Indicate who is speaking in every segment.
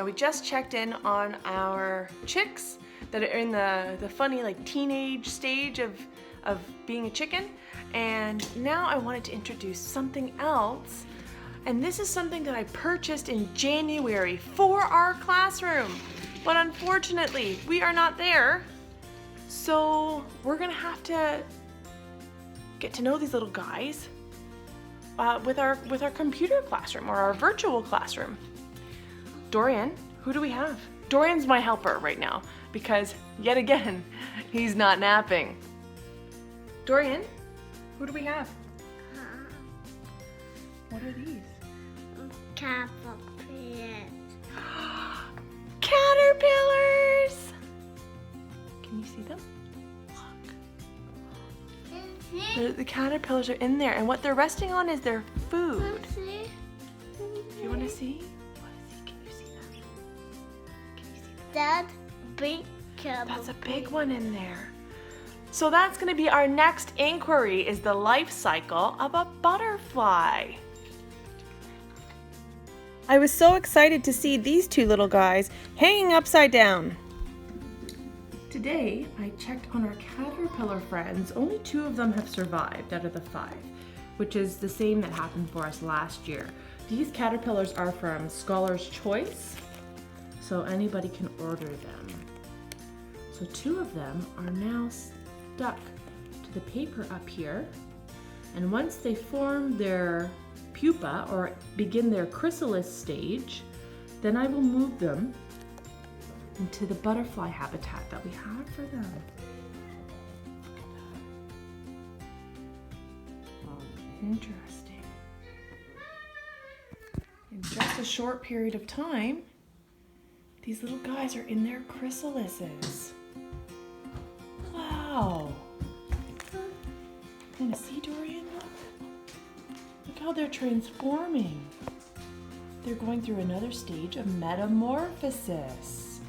Speaker 1: Now we just checked in on our chicks that are in the funny like teenage stage of being a chicken, and now I wanted to introduce something else, and this is something that I purchased in January for our classroom, but unfortunately we are not there, so we're gonna have to get to know these little guys with our computer classroom or our virtual classroom. Dorian, who do we have? Dorian's my helper right now because yet again, he's not napping. Dorian, who do we have? What are these?
Speaker 2: Caterpillars.
Speaker 1: Caterpillars! Can you see them? Look. The caterpillars are in there, and what they're resting on is their food. You want to see? Can you see them? Can you see them?
Speaker 2: That big caterpillar.
Speaker 1: That's a big one in there. So that's going to be our next inquiry, is the life cycle of a butterfly. I was so excited to see these two little guys hanging upside down. Today, I checked on our caterpillar friends. Only 2 of them have survived out of the 5, which is the same that happened for us last year. These caterpillars are from Scholar's Choice, so anybody can order them. So 2 of them are now stuck to the paper up here, and once they form their pupa or begin their chrysalis stage, then I will move them into the butterfly habitat that we have for them. Interesting. In just a short period of time, these little guys are in their chrysalises. Wow. Want to see, Dorian? Look how they're transforming. They're going through another stage of metamorphosis.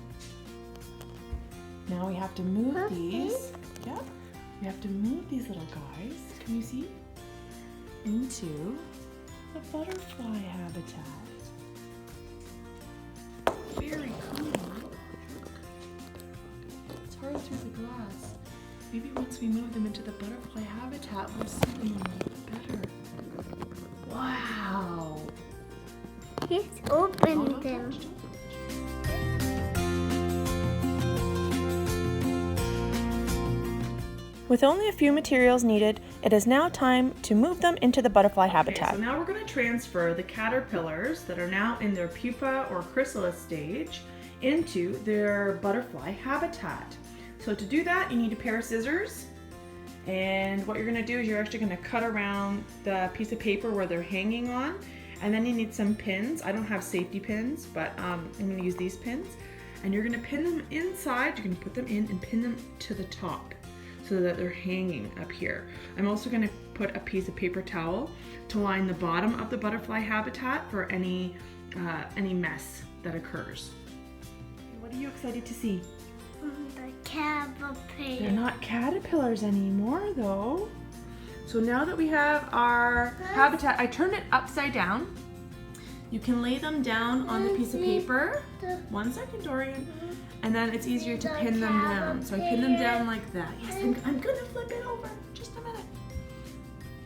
Speaker 1: Now we have to move these. Yeah, we have to move these little guys. Can you see? Into the butterfly habitat. Very cool. It's hard through the glass. Maybe once we move them into the butterfly habitat, we'll see them a little better. Wow.
Speaker 2: He's opened them.
Speaker 1: With only a few materials needed, it is now time to move them into the butterfly habitat. Okay, so now we're going to transfer the caterpillars that are now in their pupa or chrysalis stage into their butterfly habitat. So to do that, you need a pair of scissors, and what you're going to do is you're actually going to cut around the piece of paper where they're hanging on, and then you need some pins. I don't have safety pins, but I'm going to use these pins, and you're going to pin them inside. You're going to put them in and pin them to the top, so that they're hanging up here. I'm also going to put a piece of paper towel to line the bottom of the butterfly habitat for any mess that occurs. What are you excited to see?
Speaker 2: The caterpillars.
Speaker 1: They're not caterpillars anymore though. So now that we have our habitat, I turned it upside down. You can lay them down on the piece of paper. 1 second, Dorian. And then it's easier to pin them down. So I pin them down like that. Yes, I'm gonna flip it over. Just a minute.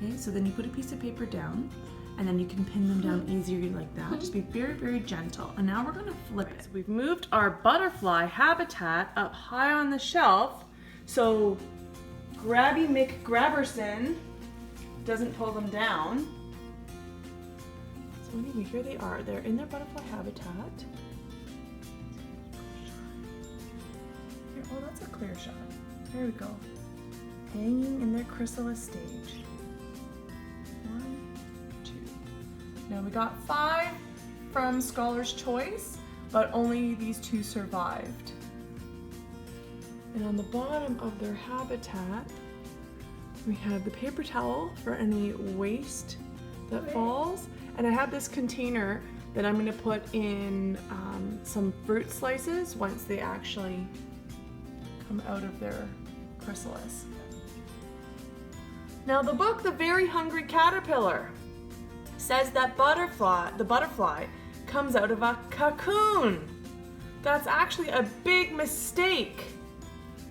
Speaker 1: Okay, so then you put a piece of paper down, and then you can pin them down easier like that. Just be very, very gentle. And now we're gonna flip it. So we've moved our butterfly habitat up high on the shelf, so Grabby McGrabberson doesn't pull them down. So anyway, here they are. They're in their butterfly habitat. Oh, that's a clear shot. There we go. Hanging in their chrysalis stage. 1, 2. Now we got 5 from Scholar's Choice, but only these 2 survived. And on the bottom of their habitat, we have the paper towel for any waste that falls. And I have this container that I'm going to put in some fruit slices once they actually come out of their chrysalis. Now the book, The Very Hungry Caterpillar, says that the butterfly comes out of a cocoon. That's actually a big mistake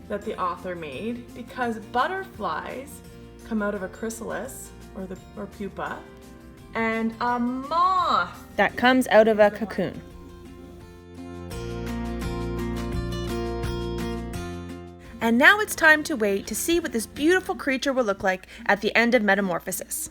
Speaker 1: that the author made, because butterflies come out of a chrysalis or pupa, and a moth that comes out of a cocoon. And now it's time to wait to see what this beautiful creature will look like at the end of metamorphosis.